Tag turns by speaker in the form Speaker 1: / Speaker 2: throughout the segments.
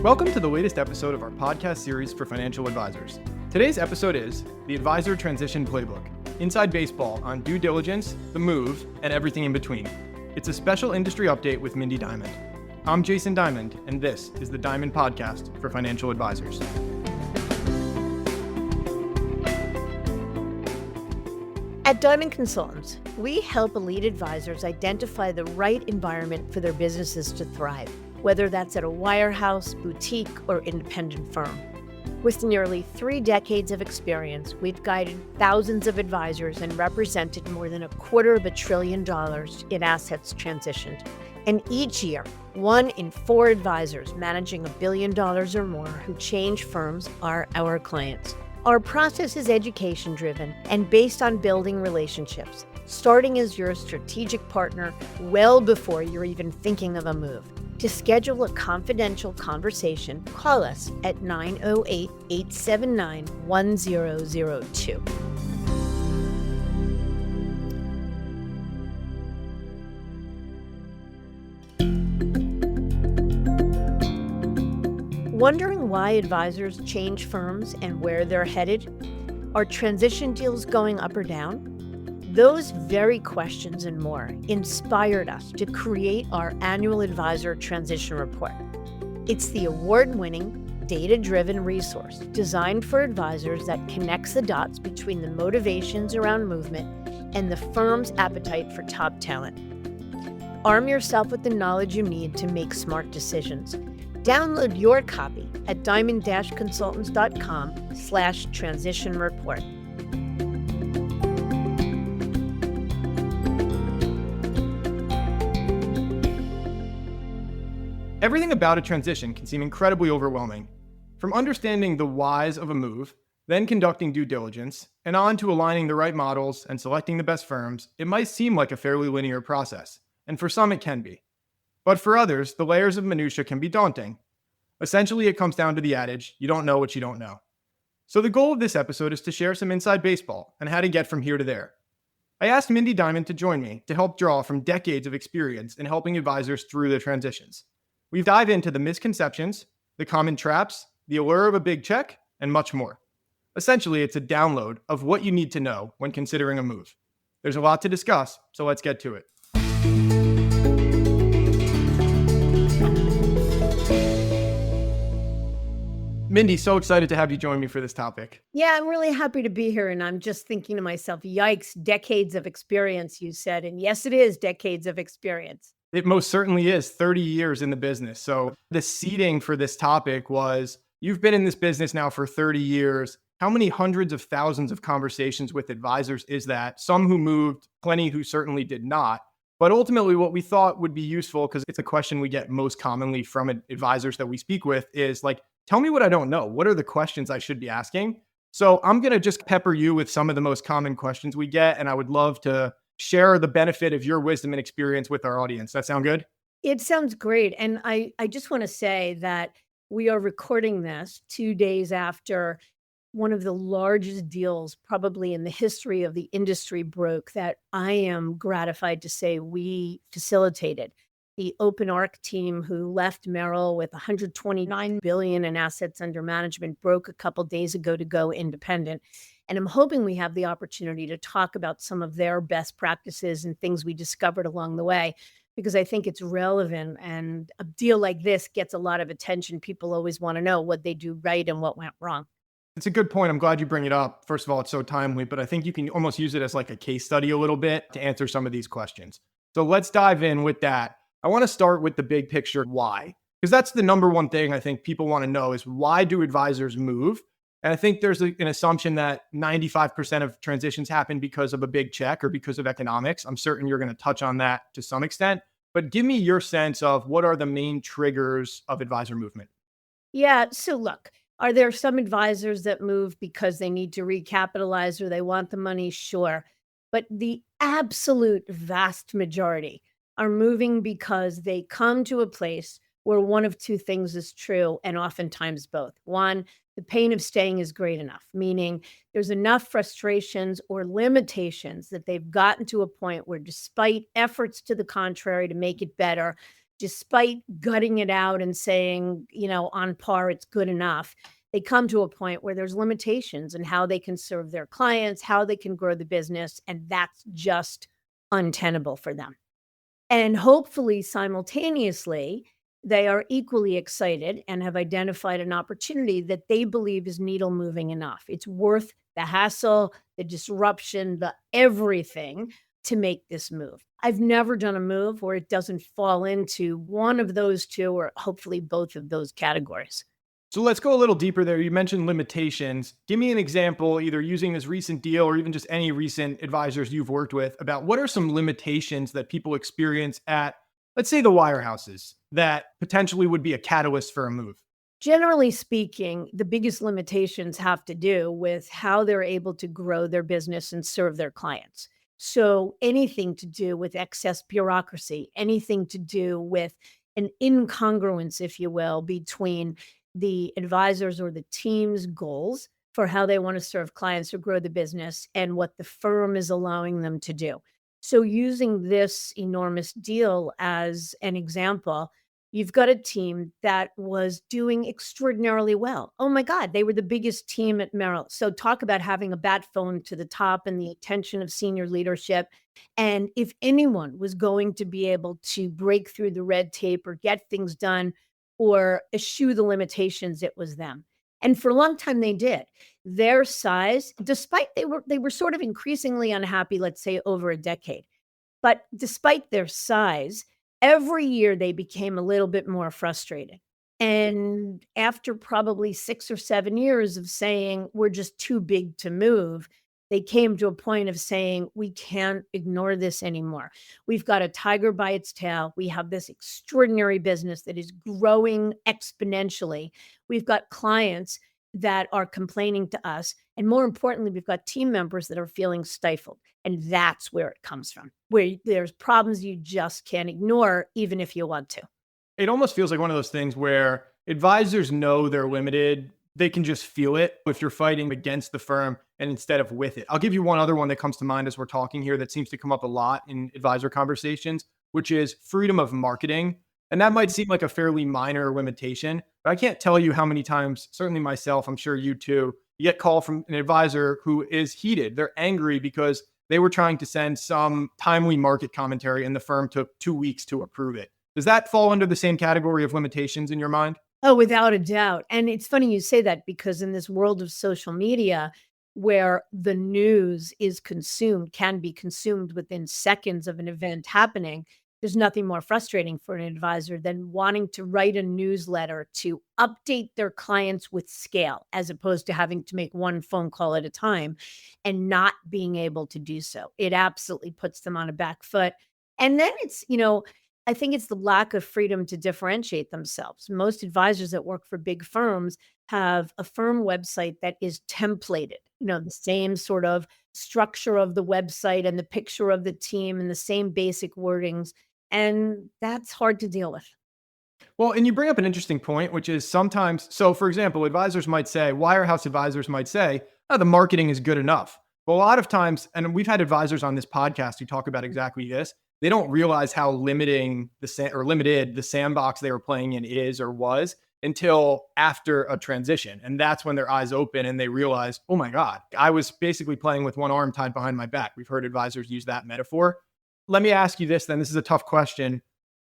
Speaker 1: Welcome to the latest episode of our podcast series for financial advisors. Today's episode is the Advisor Transition Playbook, inside baseball on due diligence, the move, and everything in between. It's a special industry update with Mindy Diamond. I'm Jason Diamond, and this is the Diamond Podcast for financial advisors.
Speaker 2: At Diamond Consultants, we help elite advisors identify the right environment for their businesses to thrive, whether that's at a wirehouse, boutique, or independent firm. With nearly 3 decades of experience, we've guided thousands of advisors and represented more than $250 billion in assets transitioned. And each year, 1 in 4 advisors managing $1 billion or more who change firms are our clients. Our process is education-driven and based on building relationships, starting as your strategic partner well before you're even thinking of a move. To schedule a confidential conversation, call us at 908-879-1002. Wondering why advisors change firms and where they're headed? Are transition deals going up or down? Those very questions and more inspired us to create our annual Advisor Transition Report. It's the award-winning, data-driven resource designed for advisors that connects the dots between the motivations around movement and the firm's appetite for top talent. Arm yourself with the knowledge you need to make smart decisions. Download your copy at diamond-consultants.com/transition report.
Speaker 1: Everything about a transition can seem incredibly overwhelming. From understanding the whys of a move, then conducting due diligence, and on to aligning the right models and selecting the best firms, it might seem like a fairly linear process, and for some it can be. But for others, the layers of minutia can be daunting. Essentially, it comes down to the adage, you don't know what you don't know. So the goal of this episode is to share some inside baseball and how to get from here to there. I asked Mindy Diamond to join me to help draw from decades of experience in helping advisors through the transitions. We dive into the misconceptions, the common traps, the allure of a big check, and much more. Essentially, it's a download of what you need to know when considering a move. There's a lot to discuss, so let's get to it. Mindy, so excited to have you join me for this topic.
Speaker 2: Yeah, I'm really happy to be here. And I'm just thinking to myself, yikes, decades of experience, you said. And yes, it is decades of experience.
Speaker 1: It most certainly is 30 years in the business. So the seeding for this topic was, you've been in this business now for 30 years. How many hundreds of thousands of conversations with advisors is that? Some who moved, plenty who certainly did not. But ultimately, what we thought would be useful, because it's a question we get most commonly from advisors that we speak with, is like, tell me what I don't know. What are the questions I should be asking? So I'm going to just pepper you with some of the most common questions we get, and I would love to share the benefit of your wisdom and experience with our audience. That sound good?
Speaker 2: It sounds great. And I just want to say that we are recording this 2 days after one of the largest deals probably in the history of the industry broke, that I am gratified to say we facilitated. The Open Arc team, who left Merrill with $129 billion in assets under management, broke a couple days ago to go independent. And I'm hoping we have the opportunity to talk about some of their best practices and things we discovered along the way, because I think it's relevant. And a deal like this gets a lot of attention. People always want to know what they do right and what went wrong.
Speaker 1: It's a good point. I'm glad you bring it up. First of all, it's so timely, but I think you can almost use it as like a case study a little bit to answer some of these questions. So let's dive in with that. I want to start with the big picture, why? Because that's the number one thing I think people want to know is, why do advisors move? And I think there's an assumption that 95% of transitions happen because of a big check or because of economics. I'm certain you're going to touch on that to some extent, but give me your sense of what are the main triggers of advisor movement?
Speaker 2: Yeah. So look, are there some advisors that move because they need to recapitalize or they want the money? Sure. But the absolute vast majority are moving because they come to a place where one of two things is true, and oftentimes both. One, the pain of staying is great enough, meaning there's enough frustrations or limitations that they've gotten to a point where, despite efforts to the contrary to make it better, despite gutting it out and saying, on par, it's good enough, they come to a point where there's limitations in how they can serve their clients, how they can grow the business, and that's just untenable for them. And hopefully, simultaneously, they are equally excited and have identified an opportunity that they believe is needle moving enough. It's worth the hassle, the disruption, the everything to make this move. I've never done a move where it doesn't fall into one of those two or hopefully both of those categories.
Speaker 1: So let's go a little deeper there. You mentioned limitations. Give me an example, either using this recent deal or even just any recent advisors you've worked with, about what are some limitations that people experience at, let's say, the wirehouses that potentially would be a catalyst for a move.
Speaker 2: Generally speaking, the biggest limitations have to do with how they're able to grow their business and serve their clients. So, anything to do with excess bureaucracy, anything to do with an incongruence, if you will, between the advisors or the team's goals for how they want to serve clients or grow the business and what the firm is allowing them to do. So, using this enormous deal as an example, you've got a team that was doing extraordinarily well. Oh my God, they were the biggest team at Merrill. So, talk about having a bat phone to the top and the attention of senior leadership. And if anyone was going to be able to break through the red tape or get things done or eschew the limitations, it was them. And for a long time, they did. Their size, despite they were sort of increasingly unhappy, let's say over a decade. But despite their size, every year they became a little bit more frustrated. And after probably 6 or 7 years of saying, "We're just too big to move," they came to a point of saying, "We can't ignore this anymore. We've got a tiger by its tail. We have this extraordinary business that is growing exponentially. We've got clients that are complaining to us. And more importantly, we've got team members that are feeling stifled." And that's where it comes from, where there's problems you just can't ignore, even if you want to.
Speaker 1: It almost feels like one of those things where advisors know they're limited. They can just feel it if you're fighting against the firm and instead of with it. I'll give you one other one that comes to mind as we're talking here that seems to come up a lot in advisor conversations, which is freedom of marketing. And that might seem like a fairly minor limitation, but I can't tell you how many times, certainly myself, I'm sure you too, you get call from an advisor who is heated. They're angry because they were trying to send some timely market commentary and the firm took 2 weeks to approve it. Does that fall under the same category of limitations in your mind?
Speaker 2: Oh, without a doubt. And it's funny you say that because in this world of social media, where the news is consumed, can be consumed within seconds of an event happening, there's nothing more frustrating for an advisor than wanting to write a newsletter to update their clients with scale, as opposed to having to make one phone call at a time and not being able to do so. It absolutely puts them on a back foot. And then I think it's the lack of freedom to differentiate themselves. Most advisors that work for big firms have a firm website that is templated, the same sort of structure of the website and the picture of the team and the same basic wordings. And that's hard to deal with.
Speaker 1: Well, and you bring up an interesting point, which is sometimes, so for example, advisors might say, wirehouse advisors might say, oh, the marketing is good enough. But a lot of times, and we've had advisors on this podcast who talk about exactly this, they don't realize how limiting limited the sandbox they were playing in is or was until after a transition. And that's when their eyes open and they realize, oh my God, I was basically playing with one arm tied behind my back. We've heard advisors use that metaphor. Let me ask you this then. This is a tough question.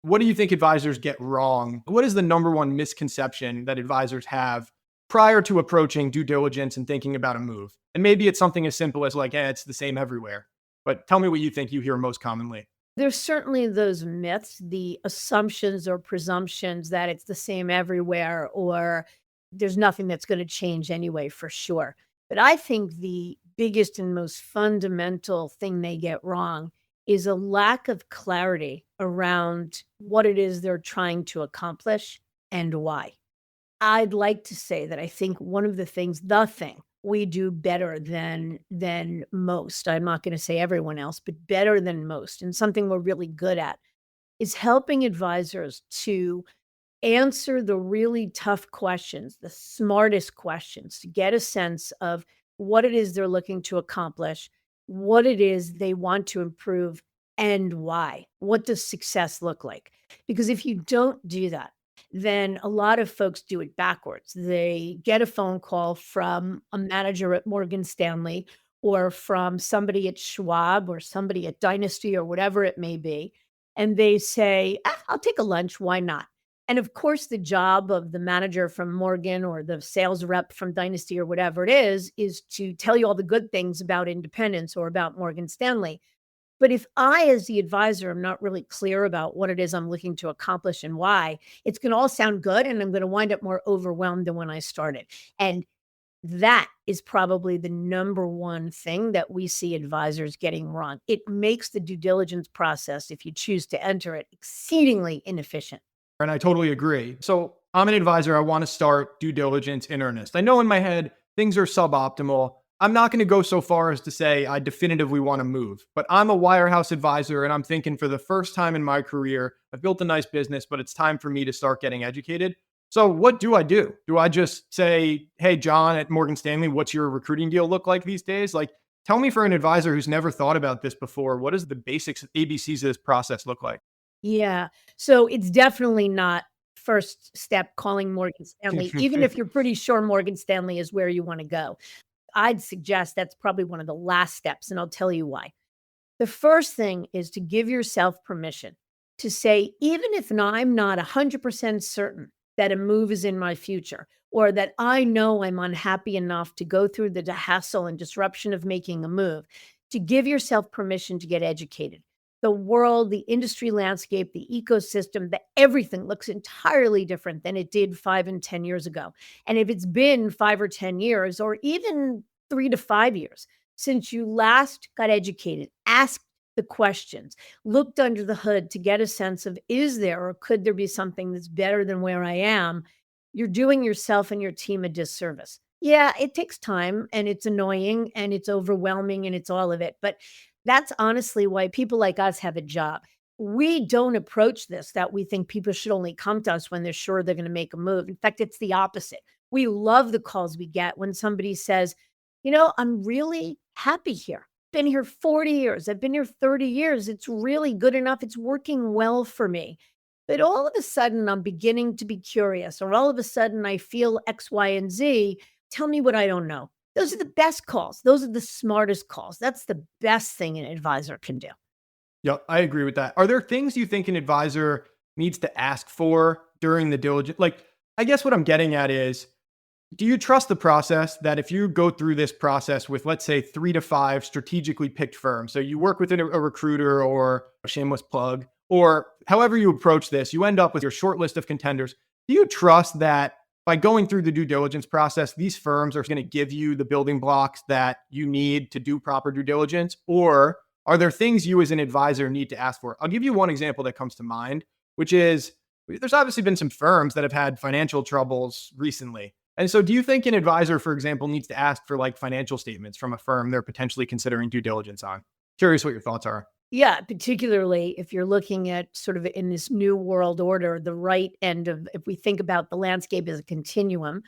Speaker 1: What do you think advisors get wrong? What is the number one misconception that advisors have prior to approaching due diligence and thinking about a move? And maybe it's something as simple as like, it's the same everywhere. But tell me what you think you hear most commonly.
Speaker 2: There's certainly those myths, the assumptions or presumptions that it's the same everywhere or there's nothing that's going to change anyway, for sure. But I think the biggest and most fundamental thing they get wrong is a lack of clarity around what it is they're trying to accomplish and why. I'd like to say that I think one of the things, the thing we do better than most, I'm not going to say everyone else, but better than most, and something we're really good at, is helping advisors to answer the really tough questions, the smartest questions, to get a sense of what it is they're looking to accomplish, what it is they want to improve, and why. What does success look like? Because if you don't do that, then a lot of folks do it backwards. They get a phone call from a manager at Morgan Stanley or from somebody at Schwab or somebody at Dynasty or whatever it may be. And they say, I'll take a lunch. Why not? And of course, the job of the manager from Morgan or the sales rep from Dynasty or whatever it is to tell you all the good things about independence or about Morgan Stanley. But if I, as the advisor, am not really clear about what it is I'm looking to accomplish and why, it's going to all sound good. And I'm going to wind up more overwhelmed than when I started. And that is probably the number one thing that we see advisors getting wrong. It makes the due diligence process, if you choose to enter it, exceedingly inefficient.
Speaker 1: And I totally agree. So I'm an advisor. I want to start due diligence in earnest. I know in my head things are suboptimal. I'm not going to go so far as to say I definitively want to move, but I'm a wirehouse advisor and I'm thinking for the first time in my career, I've built a nice business, but it's time for me to start getting educated. So what do I do? Do I just say, hey, John at Morgan Stanley, what's your recruiting deal look like these days? Like, tell me for an advisor who's never thought about this before, what does the basics, ABCs of this process look like?
Speaker 2: Yeah. So it's definitely not first step calling Morgan Stanley, even if you're pretty sure Morgan Stanley is where you want to go. I'd suggest that's probably one of the last steps, and I'll tell you why. The first thing is to give yourself permission to say, even if I'm not 100% certain that a move is in my future, or that I know I'm unhappy enough to go through the hassle and disruption of making a move, to give yourself permission to get educated. The world, the industry landscape, the ecosystem, the everything looks entirely different than it did 5 and 10 years ago. And if it's been 5 or 10 years, or even 3 to 5 years, since you last got educated, asked the questions, looked under the hood to get a sense of, is there or could there be something that's better than where I am? You're doing yourself and your team a disservice. Yeah, it takes time and it's annoying and it's overwhelming and it's all of it. But that's honestly why people like us have a job. We don't approach this that we think people should only come to us when they're sure they're going to make a move. In fact, it's the opposite. We love the calls we get when somebody says, I'm really happy here. Been here 40 years. I've been here 30 years. It's really good enough. It's working well for me. But all of a sudden, I'm beginning to be curious, or all of a sudden, I feel X, Y, and Z. Tell me what I don't know. Those are the best calls. Those are the smartest calls. That's the best thing an advisor can do.
Speaker 1: Yeah, I agree with that. Are there things you think an advisor needs to ask for during the diligence? Like, I guess what I'm getting at is, do you trust the process that if you go through this process with, let's say, 3 to 5 strategically picked firms, so you work with a recruiter or a shameless plug, or however you approach this, you end up with your short list of contenders. Do you trust that by going through the due diligence process, these firms are going to give you the building blocks that you need to do proper due diligence? Or are there things you as an advisor need to ask for? I'll give you one example that comes to mind, which is there's obviously been some firms that have had financial troubles recently. And so do you think an advisor, for example, needs to ask for like financial statements from a firm they're potentially considering due diligence on? Curious what your thoughts are.
Speaker 2: Yeah, particularly if you're looking at sort of in this new world order, the right end of, if we think about the landscape as a continuum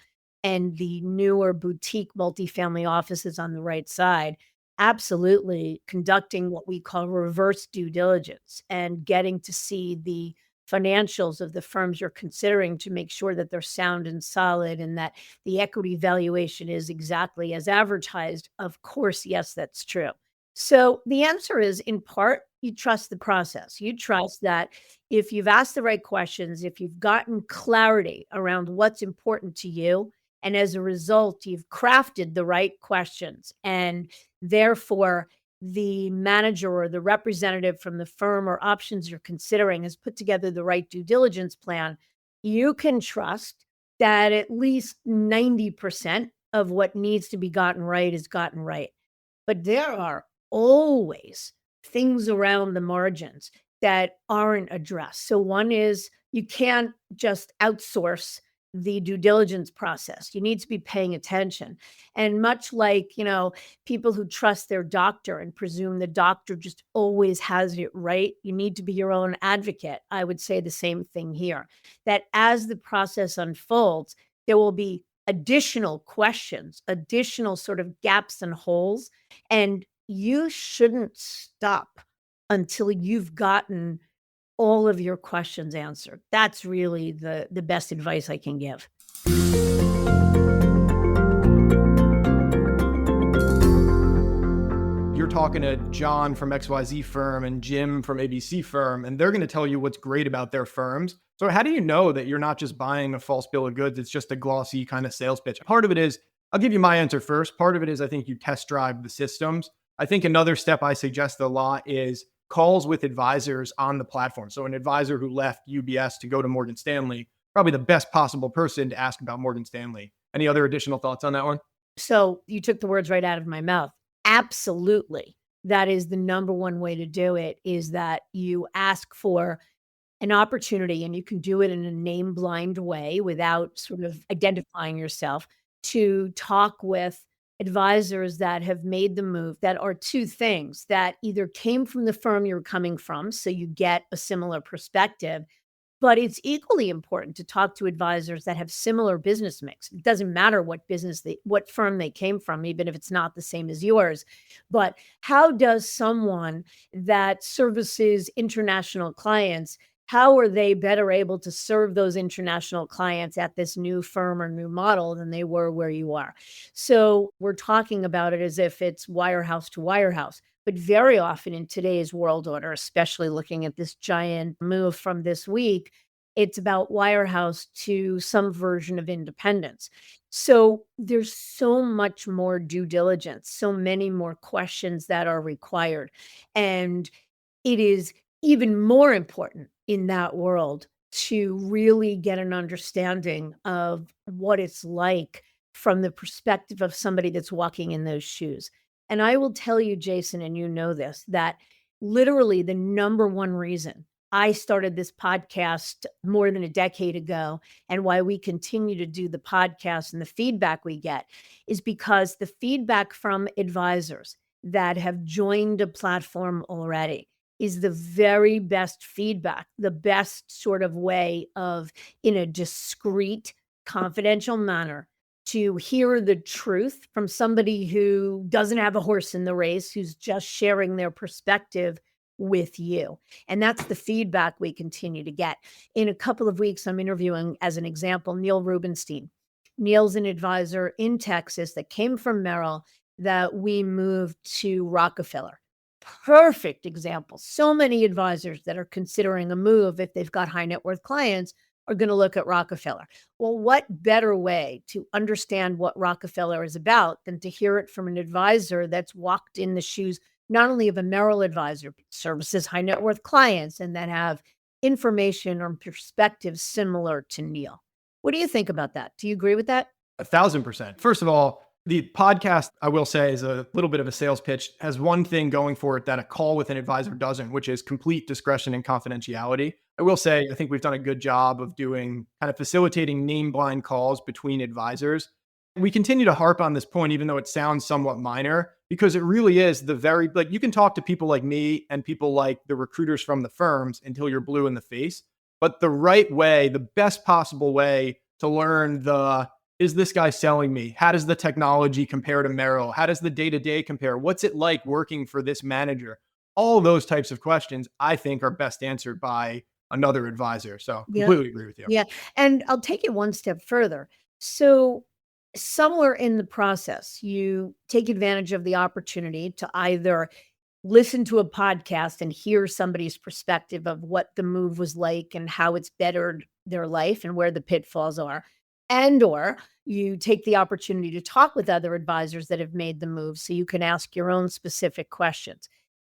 Speaker 2: and the newer boutique multifamily offices on the right side, absolutely conducting what we call reverse due diligence and getting to see the financials of the firms you're considering to make sure that they're sound and solid and that the equity valuation is exactly as advertised. Of course, yes, that's true. So the answer is, in part, you trust the process. You trust that if you've asked the right questions, if you've gotten clarity around what's important to you, and as a result, you've crafted the right questions, and therefore the manager or the representative from the firm or options you're considering has put together the right due diligence plan, you can trust that at least 90% of what needs to be gotten right is gotten right. But there are always things around the margins that aren't addressed. So one is you can't just outsource the due diligence process. You need to be paying attention. And much like, people who trust their doctor and presume the doctor just always has it right, you need to be your own advocate. I would say the same thing here, that as the process unfolds, there will be additional questions, additional sort of gaps and holes, and you shouldn't stop until you've gotten all of your questions answered. That's really the best advice I can give.
Speaker 1: You're talking to John from XYZ firm and Jim from ABC firm, and they're going to tell you what's great about their firms. So how do you know that you're not just buying a false bill of goods? It's just a glossy kind of sales pitch. Part of it is, I'll give you my answer first. Part of it is I think you test drive the systems. I think another step I suggest a lot is calls with advisors on the platform. So an advisor who left UBS to go to Morgan Stanley, probably the best possible person to ask about Morgan Stanley. Any other additional thoughts on that one?
Speaker 2: So you took the words right out of my mouth. Absolutely. That is the number one way to do it, is that you ask for an opportunity, and you can do it in a name blind way without sort of identifying yourself, to talk with advisors that have made the move, that are two things: that either came from the firm you're coming from, so you get a similar perspective, but it's equally important to talk to advisors that have similar business mix. It doesn't matter what firm they came from, even if it's not the same as yours. But how does someone that services international clients, how are they better able to serve those international clients at this new firm or new model than they were where you are? So we're talking about it as if it's wirehouse to wirehouse. But very often in today's world order, especially looking at this giant move from this week, it's about wirehouse to some version of independence. So there's so much more due diligence, so many more questions that are required. And it is even more important in that world to really get an understanding of what it's like from the perspective of somebody that's walking in those shoes. And I will tell you, Jason, and you know this, that literally the number one reason I started this podcast more than a decade ago, and why we continue to do the podcast and the feedback we get, is because the feedback from advisors that have joined a platform already is the very best feedback, the best sort of way of, in a discreet, confidential manner, to hear the truth from somebody who doesn't have a horse in the race, who's just sharing their perspective with you. And that's the feedback we continue to get. In a couple of weeks, I'm interviewing, as an example, Neil Rubenstein. Neil's an advisor in Texas that came from Merrill that we moved to Rockefeller. Perfect example. So many advisors that are considering a move, if they've got high net worth clients, are going to look at Rockefeller. Well, what better way to understand what Rockefeller is about than to hear it from an advisor that's walked in the shoes, not only of a Merrill advisor, but services high net worth clients, and that have information or perspectives similar to Neil. What do you think about that? Do you agree with that?
Speaker 1: 1,000%. First of all, the podcast, I will say, is a little bit of a sales pitch, has one thing going for it that a call with an advisor doesn't, which is complete discretion and confidentiality. I will say, I think we've done a good job of doing kind of facilitating name blind calls between advisors. We continue to harp on this point, even though it sounds somewhat minor, because it really is like, you can talk to people like me and people like the recruiters from the firms until you're blue in the face. But the right way, the best possible way to learn is this guy selling me? How does the technology compare to Merrill? How does the day-to-day compare? What's it like working for this manager? All those types of questions, I think, are best answered by another advisor. So
Speaker 2: Yeah.
Speaker 1: completely agree with you.
Speaker 2: Yeah. And I'll take it one step further. So somewhere in the process, you take advantage of the opportunity to either listen to a podcast and hear somebody's perspective of what the move was like and how it's bettered their life and where the pitfalls are. And or you take the opportunity to talk with other advisors that have made the move so you can ask your own specific questions.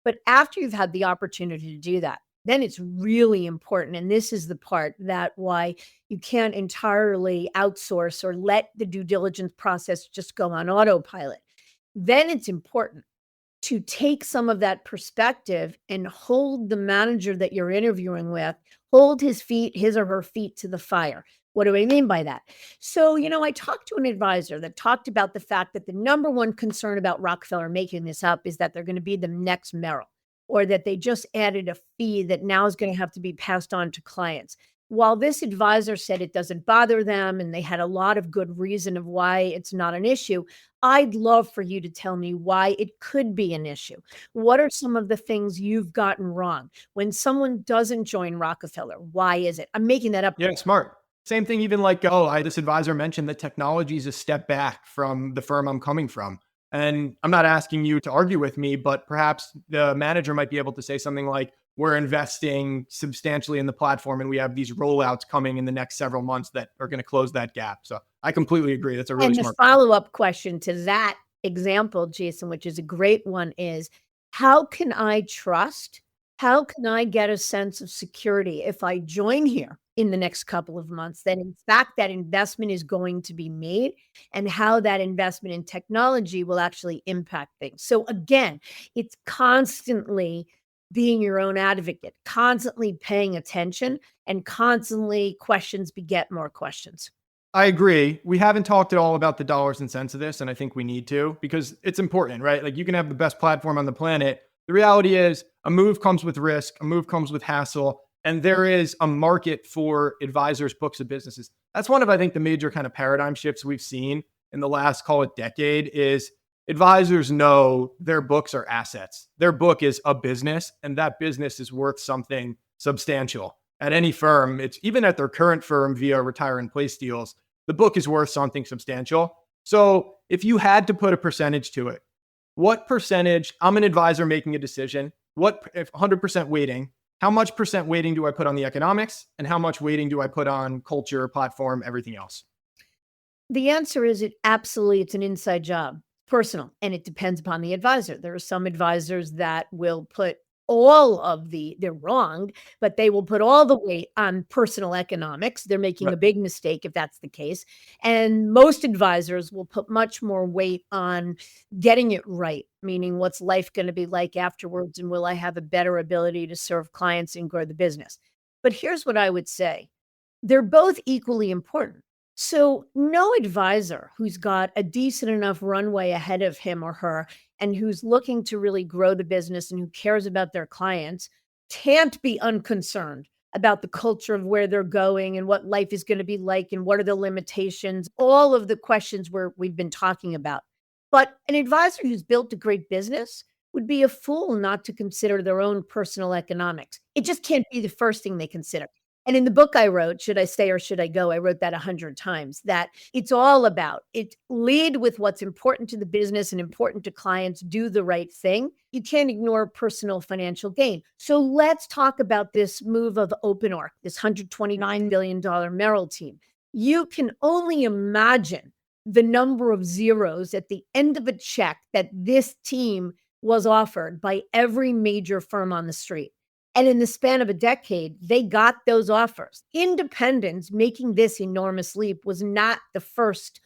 Speaker 2: But after you've had the opportunity to do that, then it's really important. And this is the part that why you can't entirely outsource or let the due diligence process just go on autopilot. Then it's important to take some of that perspective and hold the manager that you're interviewing with, hold his or her feet to the fire. What do I mean by that? So, I talked to an advisor that talked about the fact that the number one concern about Rockefeller, making this up, is that they're going to be the next Merrill, or that they just added a fee that now is going to have to be passed on to clients. While this advisor said it doesn't bother them and they had a lot of good reason of why it's not an issue, I'd love for you to tell me why it could be an issue. What are some of the things you've gotten wrong? When someone doesn't join Rockefeller, why is it? I'm making that up.
Speaker 1: Yeah, smart. Same thing, even like, oh, this advisor mentioned that technology is a step back from the firm I'm coming from. And I'm not asking you to argue with me, but perhaps the manager might be able to say something like, we're investing substantially in the platform and we have these rollouts coming in the next several months that are going to close that gap. So I completely agree. That's a really
Speaker 2: And the
Speaker 1: smart.
Speaker 2: follow-up question to that example, Jason, which is a great one, is how can I trust? How can I get a sense of security if I join here in the next couple of months that in fact that investment is going to be made and how that investment in technology will actually impact things? So again, it's constantly being your own advocate, constantly paying attention, and constantly questions beget more questions.
Speaker 1: I agree. We haven't talked at all about the dollars and cents of this, and I think we need to because it's important, right? Like you can have the best platform on the planet. The reality is a move comes with risk, a move comes with hassle, and there is a market for advisors, books of businesses. That's one of, I think, the major kind of paradigm shifts we've seen in the last, call it decade, is advisors know their books are assets. Their book is a business, and that business is worth something substantial. At any firm, it's even at their current firm via retire and place deals, the book is worth something substantial. So if you had to put a percentage to it, what percentage, I'm an advisor making a decision, what if 100% weighting, how much percent weighting do I put on the economics and how much weighting do I put on culture, platform, everything else?
Speaker 2: The answer is it's an inside job, personal, and it depends upon the advisor. There are some advisors that will put they're wrong, but they will put all the weight on personal economics. They're making
Speaker 1: Right.
Speaker 2: a big mistake if that's the case. And most advisors will put much more weight on getting it right, meaning what's life going to be like afterwards and will I have a better ability to serve clients and grow the business. But here's what I would say. They're both equally important. So, no advisor who's got a decent enough runway ahead of him or her and who's looking to really grow the business and who cares about their clients can't be unconcerned about the culture of where they're going and what life is going to be like and what are the limitations, all of the questions we've been talking about. But an advisor who's built a great business would be a fool not to consider their own personal economics. It just can't be the first thing they consider. And in the book I wrote, Should I Stay or Should I Go? I wrote that 100 times, that it's all about it. Lead with what's important to the business and important to clients, do the right thing. You can't ignore personal financial gain. So let's talk about this move of OpenOrg, this $129 billion Merrill team. You can only imagine the number of zeros at the end of a check that this team was offered by every major firm on the street. And in the span of a decade, they got those offers. Independence making this enormous leap was not the first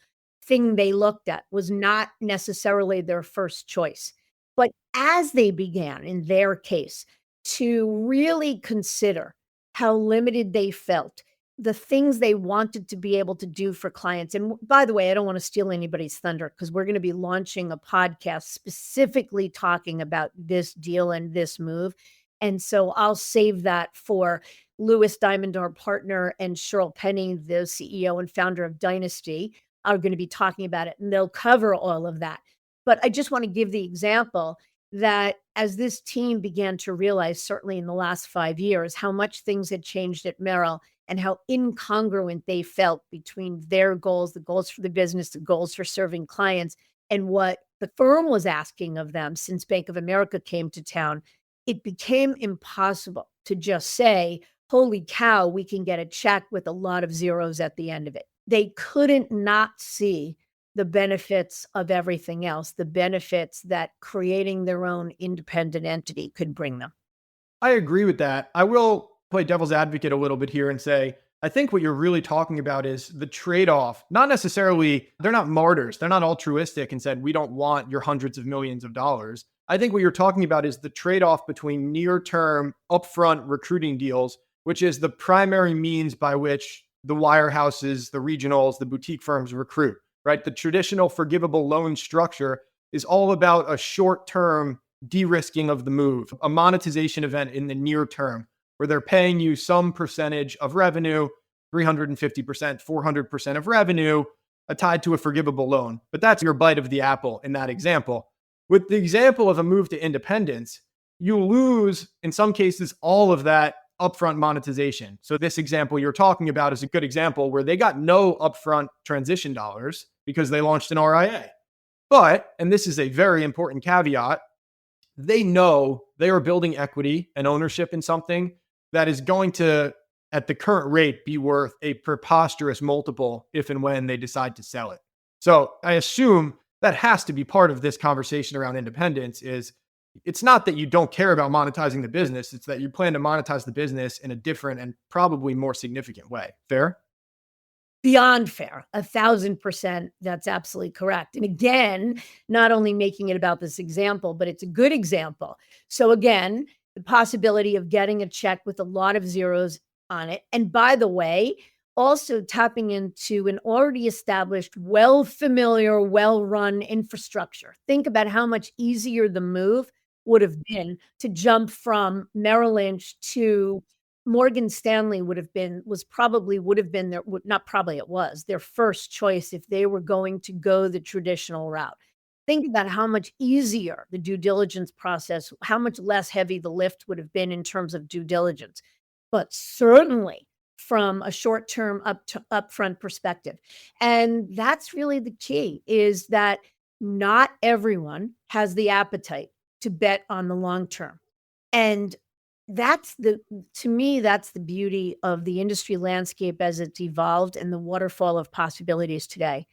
Speaker 2: thing they looked at, was not necessarily their first choice. But as they began, in their case, to really consider how limited they felt, the things they wanted to be able to do for clients. And by the way, I don't want to steal anybody's thunder because we're going to be launching a podcast specifically talking about this deal and this move. And so I'll save that for Louis Diamond, our partner, and Cheryl Penny, the CEO and founder of Dynasty, are going to be talking about it, and they'll cover all of that. But I just want to give the example that as this team began to realize, certainly in the last 5 years, how much things had changed at Merrill and how incongruent they felt between their goals, the goals for the business, the goals for serving clients, and what the firm was asking of them since Bank of America came to town, it became impossible to just say, holy cow, we can get a check with a lot of zeros at the end of it. They couldn't not see the benefits of everything else, the benefits that creating their own independent entity could bring them.
Speaker 1: I agree with that. I will play devil's advocate a little bit here and say, I think what you're really talking about is the trade off. Not necessarily, they're not martyrs. They're not altruistic and said, we don't want your hundreds of millions of dollars. I think what you're talking about is the trade off between near term, upfront recruiting deals, which is the primary means by which the wirehouses, the regionals, the boutique firms recruit, right? The traditional forgivable loan structure is all about a short term de risking of the move, a monetization event in the near term. where they're paying you some percentage of revenue, 350%, 400% of revenue, tied to a forgivable loan. But that's your bite of the apple in that example. With the example of a move to independence, you lose, in some cases, all of that upfront monetization. So this example you're talking about is a good example where they got no upfront transition dollars because they launched an RIA. But, and this is a very important caveat, they know they are building equity and ownership in something that is going to, at the current rate, be worth a preposterous multiple if and when they decide to sell it. So I assume that has to be part of this conversation around independence. Is it's not that you don't care about monetizing the business, it's that you plan to monetize the business in a different and probably more significant way. Fair?
Speaker 2: Beyond fair, 1,000%. That's absolutely correct. And again, not only making it about this example, but it's a good example. So again, the possibility of getting a check with a lot of zeros on it. And by the way, also tapping into an already established, well familiar, well run infrastructure. Think about how much easier the move would have been to jump from Merrill Lynch to Morgan Stanley would have been their, not probably, it was their first choice if they were going to go the traditional route. Think about how much easier the due diligence process, how much less heavy the lift would have been in terms of due diligence. But certainly from a short-term upfront perspective. And that's really the key, is that not everyone has the appetite to bet on the long term. And to me, that's the beauty of the industry landscape as it's evolved and the waterfall of possibilities today.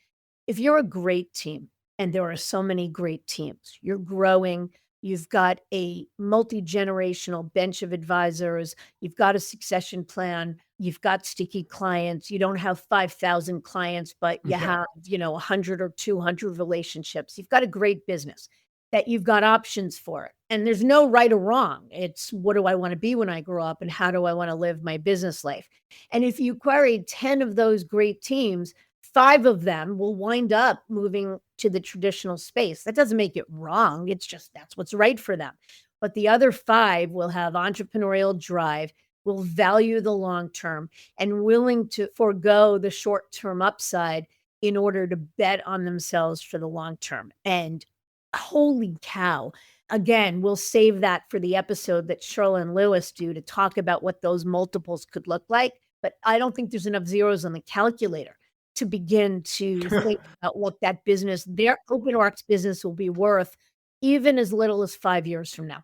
Speaker 2: If you're a great team, and there are so many great teams, you're growing, you've got a multi-generational bench of advisors, you've got a succession plan, you've got sticky clients, you don't have 5,000 clients, but you have, 100 or 200 relationships. You've got a great business that you've got options for it. And there's no right or wrong. It's what do I want to be when I grow up and how do I want to live my business life? And if you queried 10 of those great teams, 5 of them will wind up moving to the traditional space. That doesn't make it wrong. It's just that's what's right for them. But the other 5 will have entrepreneurial drive, will value the long term, and willing to forego the short term upside in order to bet on themselves for the long term. And holy cow. Again, we'll save that for the episode that Cheryl and Lewis do to talk about what those multiples could look like. But I don't think there's enough zeros on the calculator to begin to think about what that business, their OpenArc's business will be worth even as little as 5 years from now.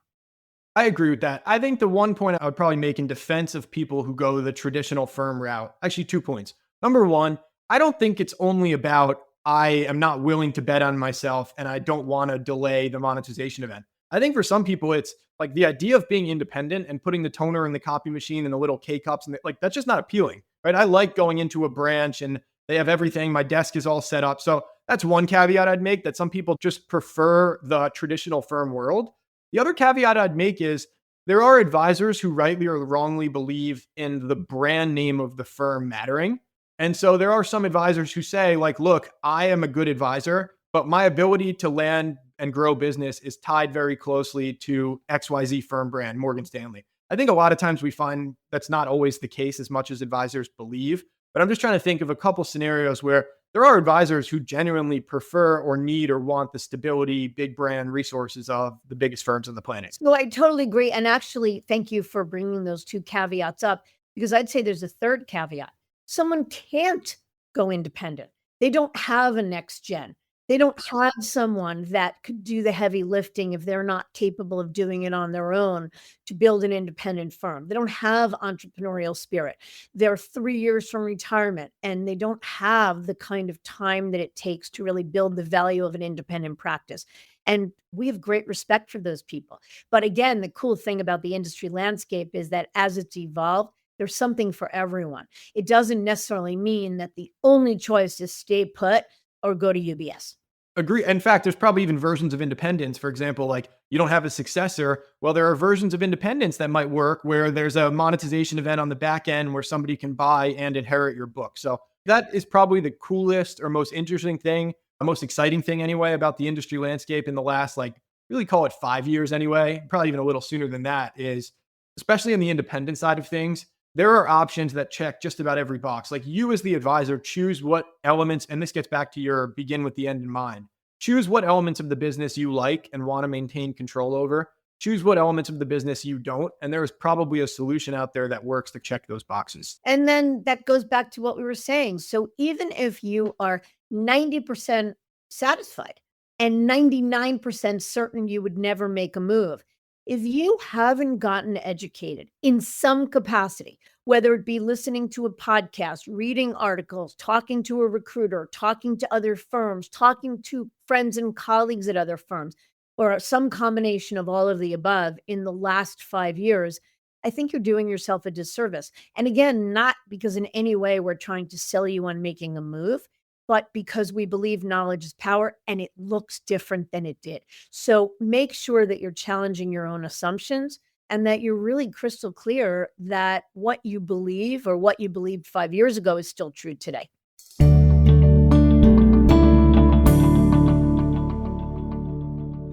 Speaker 1: I agree with that. I think the one point I would probably make in defense of people who go the traditional firm route, actually 2 points. Number one, I don't think it's only about I am not willing to bet on myself and I don't want to delay the monetization event. I think for some people, it's like the idea of being independent and putting the toner in the copy machine and the little K cups and that's just not appealing, right? I like going into a branch and they have everything. My desk is all set up. So that's one caveat I'd make, that some people just prefer the traditional firm world. The other caveat I'd make is there are advisors who rightly or wrongly believe in the brand name of the firm mattering. And so there are some advisors who say, like, look, I am a good advisor, but my ability to land and grow business is tied very closely to XYZ firm brand, Morgan Stanley. I think a lot of times we find that's not always the case as much as advisors believe. But I'm just trying to think of a couple scenarios where there are advisors who genuinely prefer or need or want the stability, big brand resources of the biggest firms on the planet.
Speaker 2: So I totally agree. And actually, thank you for bringing those 2 caveats up, because I'd say there's a third caveat. Someone can't go independent. They don't have a next gen. They don't have someone that could do the heavy lifting if they're not capable of doing it on their own to build an independent firm. They don't have entrepreneurial spirit. They're 3 years from retirement and they don't have the kind of time that it takes to really build the value of an independent practice. And we have great respect for those people. But again, the cool thing about the industry landscape is that as it's evolved, there's something for everyone. It doesn't necessarily mean that the only choice is stay put or go to UBS.
Speaker 1: Agree. In fact, there's probably even versions of independence. For example, like you don't have a successor. Well, there are versions of independence that might work where there's a monetization event on the back end where somebody can buy and inherit your book. So that is probably the coolest or most interesting thing, the most exciting thing anyway, about the industry landscape in the last, like, really call it 5 years anyway, probably even a little sooner than that, is especially in the independent side of things, there are options that check just about every box. Like you, as the advisor, choose what elements, and this gets back to your begin with the end in mind. Choose what elements of the business you like and want to maintain control over. Choose what elements of the business you don't. And there is probably a solution out there that works to check those boxes.
Speaker 2: And then that goes back to what we were saying. So even if you are 90% satisfied and 99% certain you would never make a move, if you haven't gotten educated in some capacity, whether it be listening to a podcast, reading articles, talking to a recruiter, talking to other firms, talking to friends and colleagues at other firms, or some combination of all of the above in the last 5 years, I think you're doing yourself a disservice. And again, not because in any way we're trying to sell you on making a move, but because we believe knowledge is power and it looks different than it did. So make sure that you're challenging your own assumptions and that you're really crystal clear that what you believe or what you believed 5 years ago is still true today.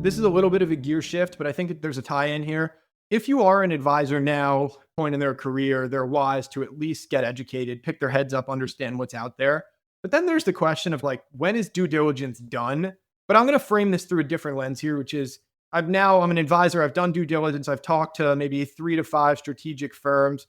Speaker 1: This is a little bit of a gear shift, but I think there's a tie in here. If you are an advisor now, point in their career, they're wise to at least get educated, pick their heads up, understand what's out there. But then there's the question of like, when is due diligence done? But I'm going to frame this through a different lens here, which is I'm an advisor. I've done due diligence. I've talked to maybe 3 to 5 strategic firms.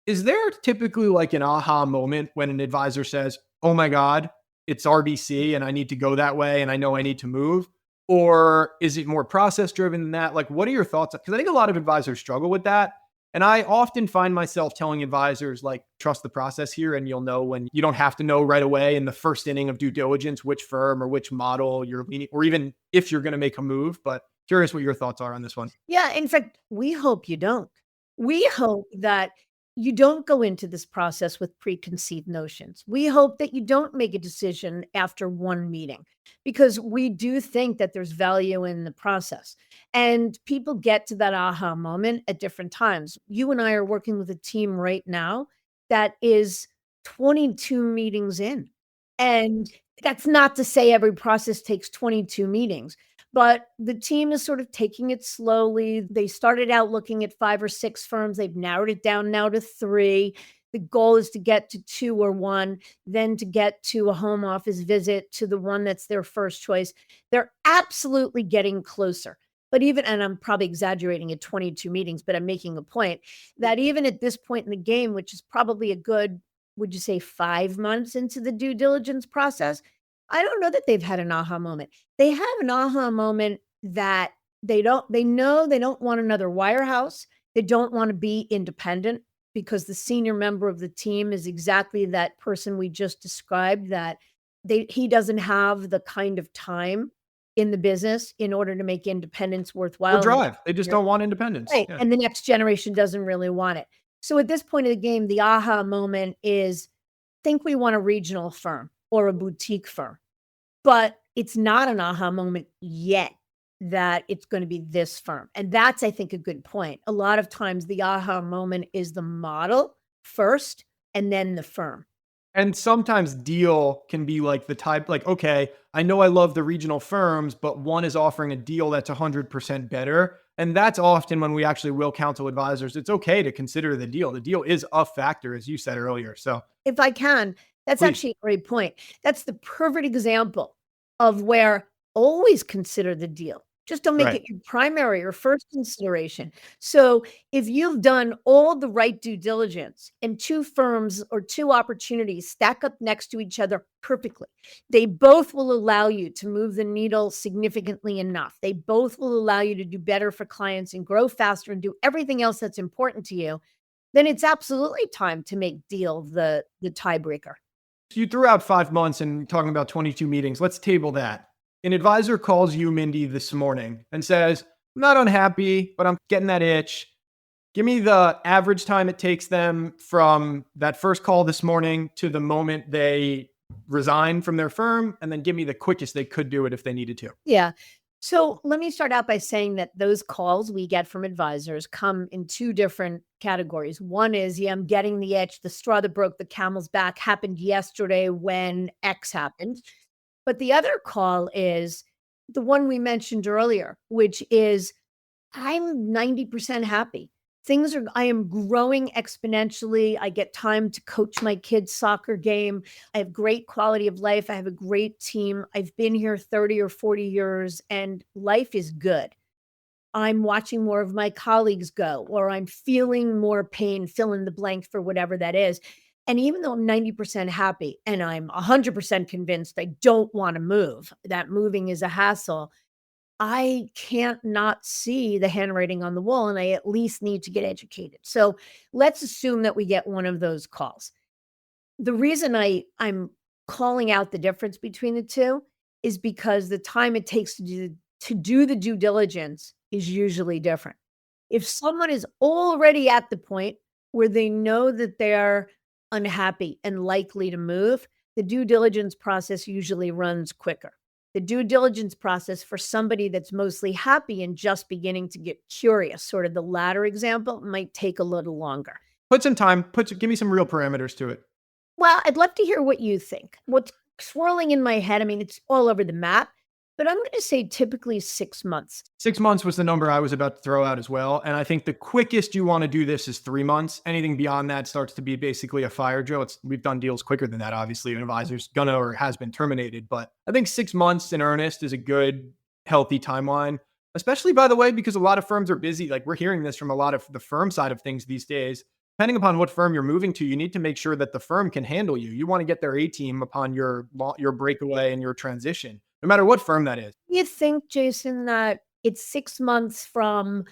Speaker 1: Is there typically like an aha moment when an advisor says, oh my God, it's RBC and I need to go that way and I know I need to move? Or is it more process driven than that? Like, what are your thoughts? Because I think a lot of advisors struggle with that. And I often find myself telling advisors, like, trust the process here, and you'll know when you don't have to know right away in the first inning of due diligence which firm or which model you're leaning, or even if you're going to make a move. But curious what your thoughts are on this one.
Speaker 2: Yeah, in fact, we hope you don't. We hope that you don't go into this process with preconceived notions. We hope that you don't make a decision after one meeting because we do think that there's value in the process. And people get to that aha moment at different times. You and I are working with a team right now that is 22 meetings in. And that's not to say every process takes 22 meetings. But the team is sort of taking it slowly. They started out looking at 5 or 6 firms. They've narrowed it down now to 3. The goal is to get to 2 or 1, then to get to a home office visit to the one that's their first choice. They're absolutely getting closer. But even, and I'm probably exaggerating at 22 meetings, but I'm making a point that even at this point in the game, which is probably a good, would you say 5 months into the due diligence process, I don't know that they've had an aha moment. They have an aha moment that they know they don't want another wirehouse. They don't want to be independent because the senior member of the team is exactly that person we just described, that he doesn't have the kind of time in the business in order to make independence worthwhile.
Speaker 1: Or drive. They just don't want independence.
Speaker 2: Right.
Speaker 1: Yeah.
Speaker 2: And the next generation doesn't really want it. So at this point of the game, the aha moment is think we want a regional firm or a boutique firm, but it's not an aha moment yet that it's going to be this firm. And that's, I think, a good point. A lot of times the aha moment is the model first and then the firm.
Speaker 1: And sometimes deal can be like the type, like, okay, I know I love the regional firms, but one is offering a deal that's 100% better. And that's often when we actually will counsel advisors. It's okay to consider the deal. The deal is a factor, as you said earlier. So
Speaker 2: if I can, that's
Speaker 1: please.
Speaker 2: actually a great point. That's the perfect example of where always consider the deal. Just don't make
Speaker 1: Right.
Speaker 2: it your primary or first consideration. So if you've done all the right due diligence and 2 firms or 2 opportunities stack up next to each other perfectly, they both will allow you to move the needle significantly enough. They both will allow you to do better for clients and grow faster and do everything else that's important to you. Then it's absolutely time to make deal the tiebreaker.
Speaker 1: So you threw out 5 months and talking about 22 meetings. Let's table that. An advisor calls you, Mindy, this morning and says, I'm not unhappy, but I'm getting that itch. Give me the average time it takes them from that first call this morning to the moment they resign from their firm, and then give me the quickest they could do it if they needed to.
Speaker 2: Yeah. So let me start out by saying that those calls we get from advisors come in 2 different categories. One is, I'm getting the itch, the straw that broke the camel's back happened yesterday when X happened. But the other call is the one we mentioned earlier, which is, I'm 90% happy. I am growing exponentially. I get time to coach my kids' soccer game. I have great quality of life. I have a great team. I've been here 30 or 40 years and life is good. I'm watching more of my colleagues go, or I'm feeling more pain, fill in the blank for whatever that is. And even though I'm 90% happy and I'm 100% convinced I don't want to move, that moving is a hassle, I can't not see the handwriting on the wall and I at least need to get educated. So let's assume that we get one of those calls. The reason I'm calling out the difference between the two is because the time it takes to do the due diligence is usually different. If someone is already at the point where they know that they're unhappy and likely to move, the due diligence process usually runs quicker. The due diligence process for somebody that's mostly happy and just beginning to get curious, sort of the latter example, might take a little longer.
Speaker 1: Put some time, give me some real parameters to it.
Speaker 2: Well, I'd love to hear what you think. What's swirling in my head, I mean, it's all over the map, but I'm going to say typically 6 months.
Speaker 1: 6 months was the number I was about to throw out as well. And I think the quickest you want to do this is 3 months. Anything beyond that starts to be basically a fire drill. We've done deals quicker than that, obviously. An advisor's gonna or has been terminated. But I think 6 months in earnest is a good, healthy timeline, especially, by the way, because a lot of firms are busy. Like, we're hearing this from a lot of the firm side of things these days. Depending upon what firm you're moving to, you need to make sure that the firm can handle you. You want to get their A team upon your breakaway and your transition, no matter what firm that is.
Speaker 2: You think, Jason, that it's 6 months from,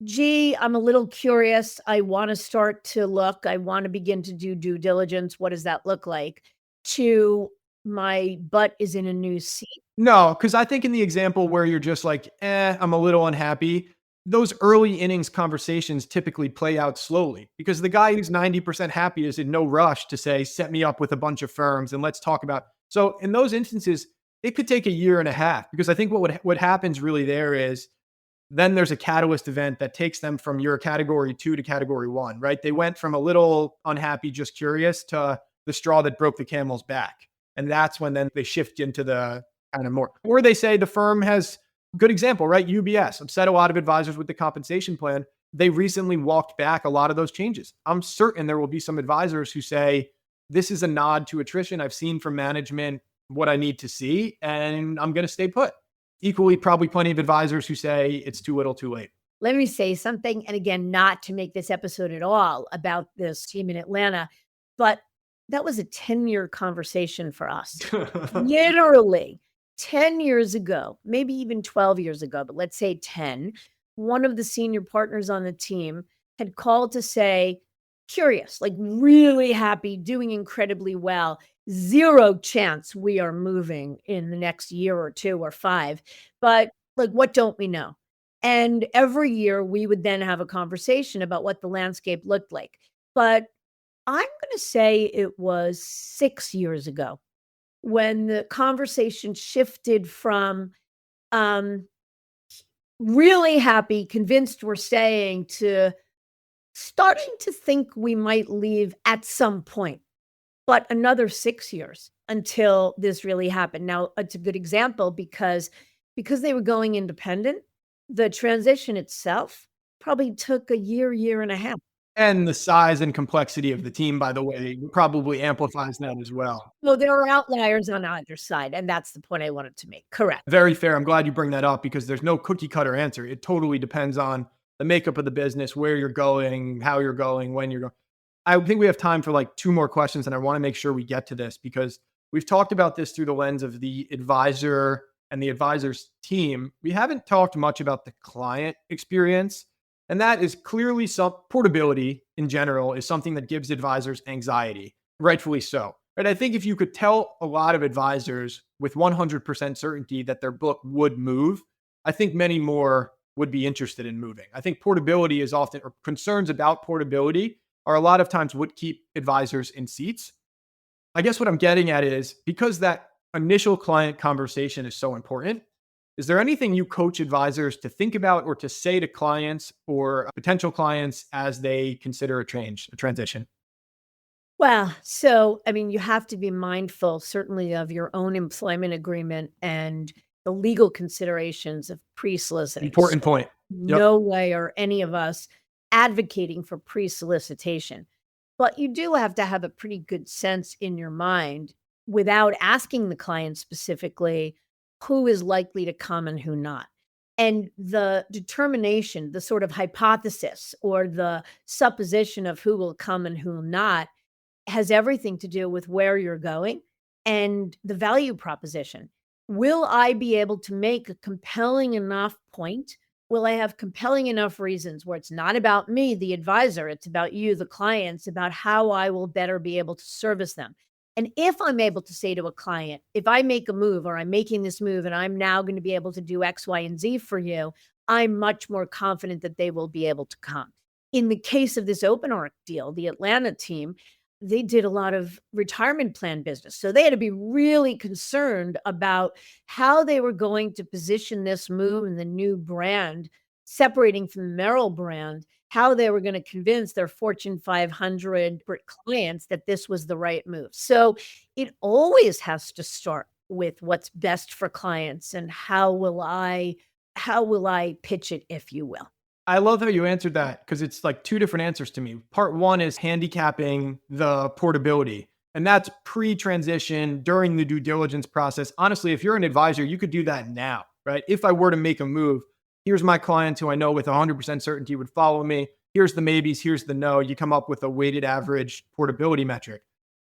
Speaker 2: gee, I'm a little curious. I want to start to look. I want to begin to do due diligence. What does that look like? To my butt is in a new seat.
Speaker 1: No, because I think in the example where you're just like, I'm a little unhappy, those early innings conversations typically play out slowly because the guy who's 90% happy is in no rush to say, set me up with a bunch of firms and let's talk about. So in those instances, it could take a year and a half because I think what happens really there is then there's a catalyst event that takes them from your category 2 to category 1, right? They went from a little unhappy, just curious to the straw that broke the camel's back. And that's when then they shift into the kind of more, or they say the firm has good example, right? UBS upset a lot of advisors with the compensation plan. They recently walked back a lot of those changes. I'm certain there will be some advisors who say, this is a nod to attrition. I've seen from management what I need to see, and I'm going to stay put. Equally, probably plenty of advisors who say it's too little too late.
Speaker 2: Let me say something, and again, not to make this episode at all about this team in Atlanta, but that was a 10-year conversation for us. Literally 10 years ago, maybe even 12 years ago, but let's say 10, one of the senior partners on the team had called to say, curious, like really happy, doing incredibly well. Zero chance we are moving in the next year or 2 or 5, but like, what don't we know? And every year we would then have a conversation about what the landscape looked like. But I'm going to say it was 6 years ago when the conversation shifted from really happy, convinced we're staying, to starting to think we might leave at some point, but another 6 years until this really happened. Now, it's a good example because they were going independent, the transition itself probably took a year and a half.
Speaker 1: And the size and complexity of the team, by the way, probably amplifies that as well.
Speaker 2: So there are outliers on either side, and that's the point I wanted to make. Correct.
Speaker 1: Very fair. I'm glad you bring that up because there's no cookie cutter answer. It totally depends on the makeup of the business, where you're going, how you're going, when you're going. I think we have time for like 2 more questions, and I want to make sure we get to this because we've talked about this through the lens of the advisor and the advisor's team. We haven't talked much about the client experience. And that is clearly some portability in general is something that gives advisors anxiety, rightfully so. Right? I think if you could tell a lot of advisors with 100% certainty that their book would move, I think many more would be interested in moving. I think portability is often, or concerns about portability are a lot of times what keep advisors in seats. I guess what I'm getting at is because that initial client conversation is so important, is there anything you coach advisors to think about or to say to clients or potential clients as they consider a transition?
Speaker 2: Well, so, I mean, you have to be mindful certainly of your own employment agreement and the legal considerations of pre-soliciting.
Speaker 1: Important point. Yep.
Speaker 2: No way are any of us advocating for pre-solicitation. But you do have to have a pretty good sense in your mind without asking the client specifically who is likely to come and who not. And the determination, the sort of hypothesis or the supposition of who will come and who will not has everything to do with where you're going and the value proposition. Will I be able to make a compelling enough point? Will I have compelling enough reasons where it's not about me, the advisor, it's about you, the clients, about how I will better be able to service them? And if I'm able to say to a client, if I make a move or I'm making this move and I'm now going to be able to do X, Y, and Z for you, I'm much more confident that they will be able to come. In the case of this open arc deal, the Atlanta team, they did a lot of retirement plan business. So they had to be really concerned about how they were going to position this move in the new brand, separating from the Merrill brand, how they were going to convince their Fortune 500 clients that this was the right move. So it always has to start with what's best for clients and how will I pitch it, if you will.
Speaker 1: I love how you answered that because it's like two different answers to me. Part one is handicapping the portability, and that's pre transition during the due diligence process. Honestly, if you're an advisor, you could do that now, right? If I were to make a move, here's my client who I know with 100% certainty would follow me. Here's the maybes, here's the no. You come up with a weighted average portability metric.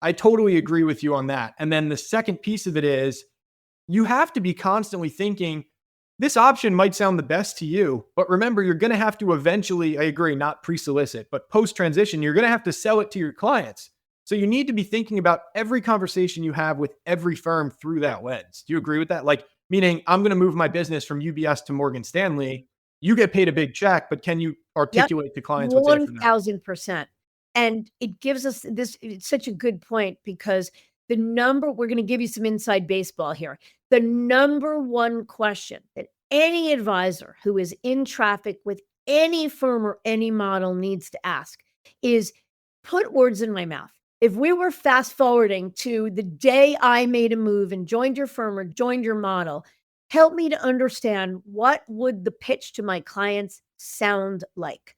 Speaker 1: I totally agree with you on that. And then the second piece of it is you have to be constantly thinking, this option might sound the best to you, but remember, you're going to have to eventually, I agree, not pre-solicit, but post-transition, you're going to have to sell it to your clients. So you need to be thinking about every conversation you have with every firm through that lens. Do you agree with that? Like, meaning I'm going to move my business from UBS to Morgan Stanley. You get paid a big check, but can you
Speaker 2: Yep.
Speaker 1: articulate to clients what's in it for them?
Speaker 2: 1000%. And it gives us this, it's such a good point because we're going to give you some inside baseball here. The number one question that any advisor who is in traffic with any firm or any model needs to ask is put words in my mouth. If we were fast forwarding to the day I made a move and joined your firm or joined your model, help me to understand what would the pitch to my clients sound like.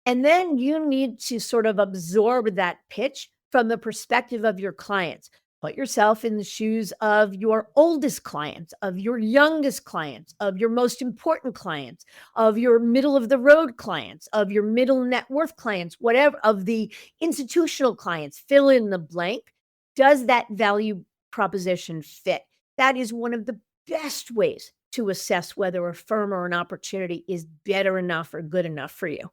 Speaker 2: And then you need to sort of absorb that pitch from the perspective of your clients. Put yourself in the shoes of your oldest clients, of your youngest clients, of your most important clients, of your middle of the road clients, of your middle net worth clients, whatever, of the institutional clients, fill in the blank. Does that value proposition fit? That is one of the best ways to assess whether a firm or an opportunity is better enough or good enough for you.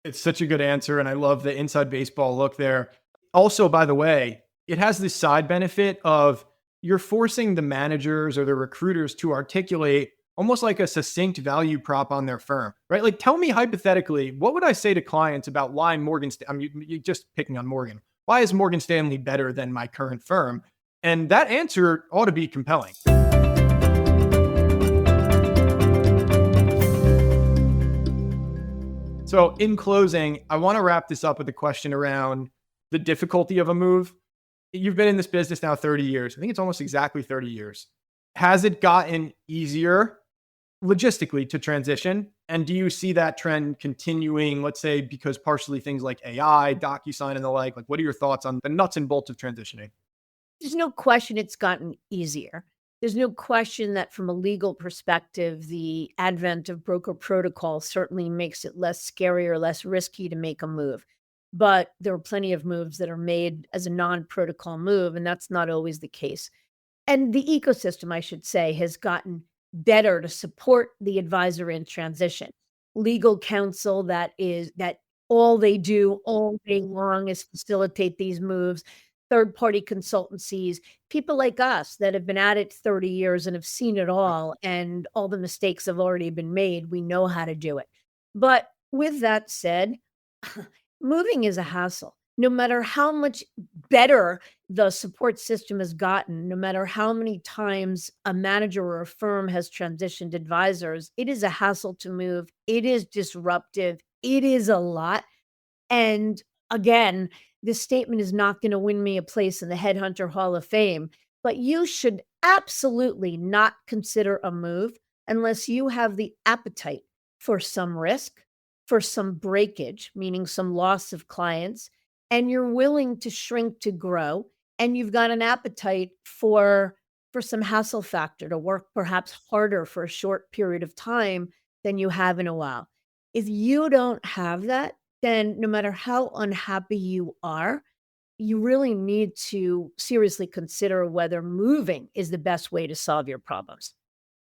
Speaker 1: It's such a good answer. And I love the inside baseball look there. Also, by the way, it has this side benefit of you're forcing the managers or the recruiters to articulate almost like a succinct value prop on their firm, right? Like, tell me hypothetically, what would I say to clients about why you're just picking on Morgan. Why is Morgan Stanley better than my current firm? And that answer ought to be compelling. So in closing, I want to wrap this up with a question around the difficulty of a move. You've been in this business now 30 years. I think it's almost exactly 30 years. Has it gotten easier logistically to transition? And do you see that trend continuing, let's say, because partially things like AI, DocuSign and the like what are your thoughts on the nuts and bolts of transitioning?
Speaker 2: There's no question it's gotten easier. There's no question that from a legal perspective, the advent of broker protocol certainly makes it less scary or less risky to make a move. But there are plenty of moves that are made as a non-protocol move, and that's not always the case. And the ecosystem, I should say, has gotten better to support the advisor in transition. Legal counsel that all they do all day long is facilitate these moves. Third-party consultancies, people like us that have been at it 30 years and have seen it all, and all the mistakes have already been made. We know how to do it. But with that said, moving is a hassle. No matter how much better the support system has gotten, no matter how many times a manager or a firm has transitioned advisors, it is a hassle to move. It is disruptive. It is a lot. And again, this statement is not going to win me a place in the Headhunter Hall of Fame, but you should absolutely not consider a move unless you have the appetite for some risk, for some breakage, meaning some loss of clients, and you're willing to shrink to grow, and you've got an appetite for some hassle factor to work perhaps harder for a short period of time than you have in a while. If you don't have that, then no matter how unhappy you are, you really need to seriously consider whether moving is the best way to solve your problems.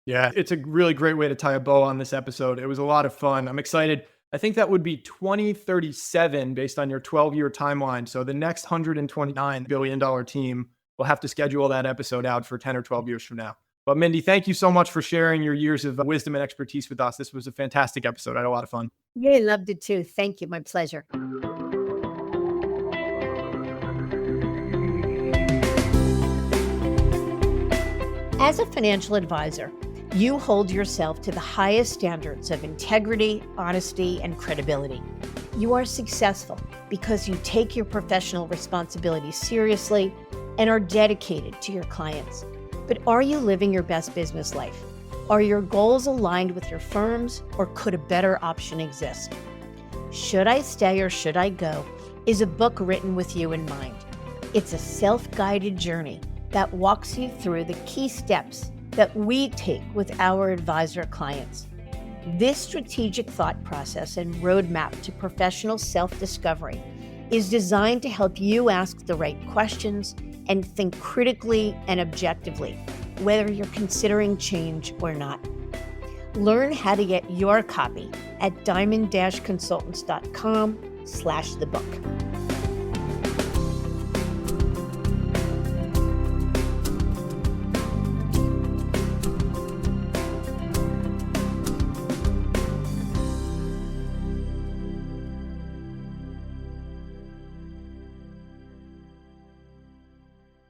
Speaker 1: Yeah, it's a really great way to tie a bow on this episode. It was a lot of fun. I'm excited. I think that would be 2037 based on your 12-year timeline. So the next $129 billion team will have to schedule that episode out for 10 or 12 years from now. But Mindy, thank you so much for sharing your years of wisdom and expertise with us. This was a fantastic episode. I had a lot of fun.
Speaker 2: Yeah, loved it too. Thank you. My pleasure. As a financial advisor, you hold yourself to the highest standards of integrity, honesty, and credibility. You are successful because you take your professional responsibility seriously and are dedicated to your clients. But are you living your best business life? Are your goals aligned with your firm's, or could a better option exist? Should I Stay or Should I Go is a book written with you in mind. It's a self-guided journey that walks you through the key steps that we take with our advisor clients. This strategic thought process and roadmap to professional self-discovery is designed to help you ask the right questions and think critically and objectively, whether you're considering change or not. Learn how to get your copy at diamond-consultants.com/thebook.